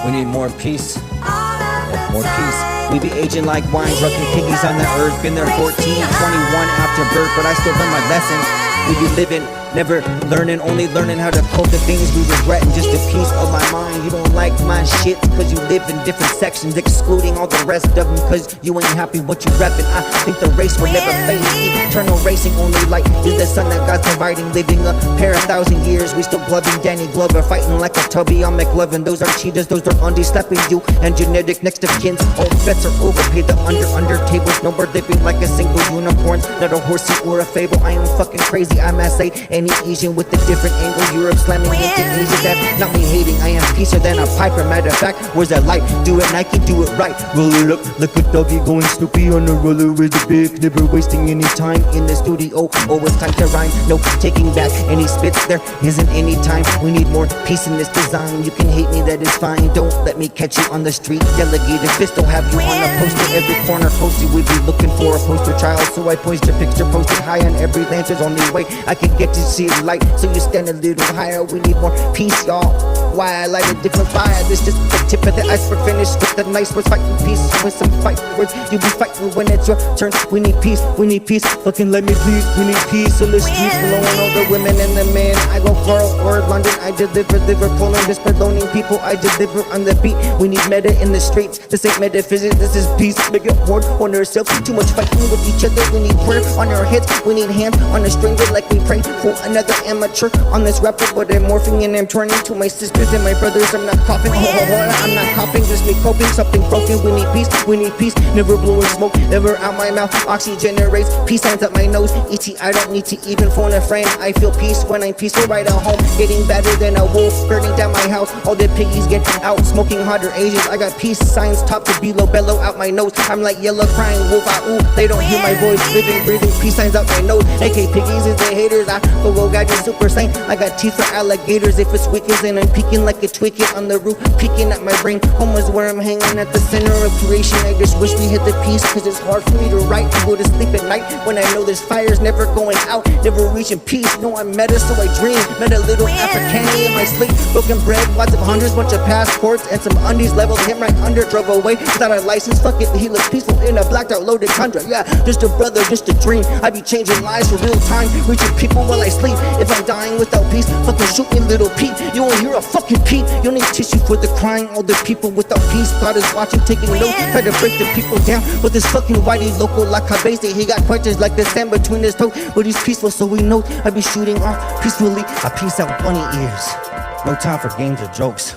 We need more peace. Yeah, more peace. We be aging like wine, drugging piggies on the earth. Been there 14, 21 after birth, but I still learn my lessons. We be living, never learning, only learning how to cope the things we regret and just a piece of my mind. You don't like my shit cause you live in different sections, excluding all the rest of them cause you ain't happy what you reppin'. I think the race will never fade. Eternal racing, only light is the sun that God's providing. Living a pair of 1,000 years, we still gloving Danny Glover, fighting like a tubby on McLovin. Those are cheetahs, those are undies, slapping you and genetic next of kins. All bets are overpaid, the under tables. No more living like a single unicorn, not a horsey or a fable. I am fucking crazy, I must say. Any Asian with a different angle, Europe slamming into Asia. That's not me hating, I am peacer than a piper. Matter of fact, where's that light? Do it Nike, do it right. Roll it up like a doggy going Snoopy on the roller with the big. Never wasting any time in the studio. Oh, it's time to rhyme. No taking back any spits, there isn't any time. We need more peace in this design. You can hate me, that is fine. Don't let me catch you on the street. Delegated fist will have you on a poster. Every corner post you would be looking for a poster child. So I post your picture, posted high on every lancer's only way I can get to see it light, so you stand a little higher. We need more peace, y'all. Why I light a different fire? This just the tip of the iceberg. Finished with the nice words, fighting peace with some fighting words. You be fighting when it's your turn. We need peace, we need peace. Fucking let me please. We need peace on the streets, blowing all the women and the men. I go far or London, I deliver Liverpool and just beloning people. I deliver on the beat. We need meta in the streets. This ain't metaphysics, this is peace. Make it hard on ourselves. Too much fighting with each other. We need prayer on our heads. We need hands on the stranger like we pray for another amateur on this rapper, but I'm morphing and I'm turning to my sisters and my brothers. I'm not coughing, I'm not coughing, just me coping. Something broken, we need peace, we need peace. Never blowing smoke, never out my mouth. Oxygen generates, peace signs up my nose. E.T. I don't need to even phone a friend. I feel peace when I'm peaceful right at home. Getting better than a wolf, burning down my house. All the piggies get out, smoking hotter Asians. I got peace signs top to below, bellow out my nose. I'm like yellow crying wolf, ooh, they don't hear my voice. Living, breathing, peace signs up my nose. AK piggies is the haters, I go gadget super sane. I got teeth for alligators if it's wicked, and I'm peeking like a twicket on the roof, peeking at my brain. Home is where I'm hanging at the center of creation. I just wish we hit the peace, cause it's hard for me to write and go to sleep at night when I know this fire's never going out, never reaching peace. No, I'm meta, so I dream. Met a little Africani in my sleep, broken bread, lots of hundreds, bunch of passports, and some undies leveled him right under. Drove away without a license, fuck it, he looks peaceful in a blacked out loaded Tundra. Yeah, just a brother, just a dream. I be changing lives for real time, reaching people while I sleep. If I'm dying without peace, fucking shoot me, little Pete. You won't hear a fucking peep. You need tissue for the crying. All the people without peace, God is watching, taking notes, try to break the people down with this fucking whitey local like Cabese. He got questions like the sand between his toes, but he's peaceful, so he knows I be shooting off peacefully. I peace out bunny ears. No time for games or jokes.